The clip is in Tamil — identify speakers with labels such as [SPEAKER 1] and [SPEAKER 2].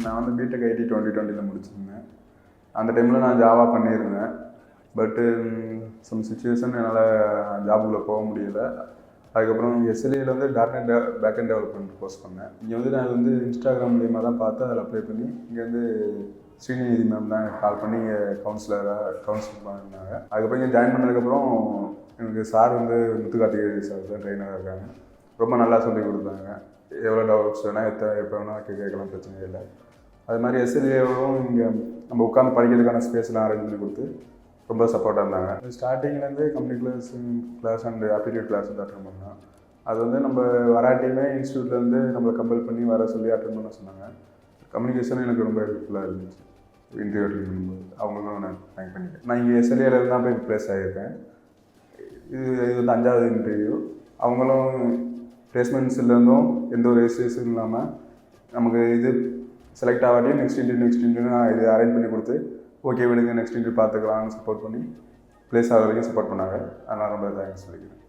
[SPEAKER 1] நான் வந்து பிடெக் ஐடி 2020 முடிச்சிருந்தேன். அந்த டைமில் நான் ஜாவா பண்ணியிருந்தேன். பட்டு சம் சுச்சுவேஷன் என்னால் ஜாபுக்குள்ளே போக முடியல. அதுக்கப்புறம் எஸ்எல்ஏயில் வந்து .NET பேக்அண்ட் டெவலப்மெண்ட் கோர்ஸ் பண்ணேன். இங்கே வந்து நான் வந்து இன்ஸ்டாகிராம் மூலியமாக தான் பார்த்து அதில் அப்ளை பண்ணி இங்கேருந்து ஸ்ரீநிதி மேம் தான் எனக்கு கால் பண்ணி கவுன்சில் பண்ணாங்க. அதுக்கப்புறம் இங்கே ஜாயின் பண்ணதுக்கப்புறம் எனக்கு சார் வந்து முத்துக்கார்த்திகை சார் தான் ட்ரெயினராக இருக்காங்க. ரொம்ப நல்லா சொல்லி கொடுத்தாங்க. எவ்வளோ டவுட்ஸ் வேணால் எப்போ வேணால் கேட்கலாம், பிரச்சனை இல்லை. அது மாதிரி எஸ்எல்ஏவும் இங்கே நம்ம உட்காந்து படிக்கிறதுக்கான ஸ்பேஸ்லாம் அரேஞ்ச் பண்ணி கொடுத்து ரொம்ப சப்போர்ட்டாக இருந்தாங்க. ஸ்டார்டிங்லேருந்து community class and aptitude class வந்து அட்டன் பண்ணேன். அது வந்து நம்ம வராட்டியுமே இன்ஸ்டியூட்லேருந்து நம்மளை கம்பல் பண்ணி வர சொல்லி அட்டன் பண்ண சொன்னாங்க. கம்யூனிகேஷன் எனக்கு ரொம்ப ஹெல்ப்ஃபுல்லாக இருந்துச்சு. இன்டர்வியூ அட்டன் பண்ணும்போது அவங்களுக்கும் நான் தேங்க் பண்ணிட்டேன். நான் இங்கே எஸ்எல்ஏலேருந்து தான் போய் ப்ளேஸ் ஆகியிருக்கேன். இது வந்து 5வது இன்டர்வியூ. அவங்களும் பிளேஸ்மெண்ட்ஸ்லேருந்தும் எந்த ஒரு ரெஜிஸ்ட்ரேஷன் இல்லாமல் நமக்கு இது செலக்ட் ஆகாட்டியும் நெக்ஸ்ட் இன்டர்வியூ நான் இது அரேஞ்ச் பண்ணி கொடுத்து ஓகே விடுங்க நெக்ஸ்ட் இன்டர்வியூ பார்த்துக்கலாம்னு சப்போர்ட் பண்ணி ப்ளேஸ் ஆகிற வரைக்கும் சப்போர்ட் பண்ணாங்க. அதனால் ரொம்ப தேங்க்ஸ் சொல்லிக்கிறேன்.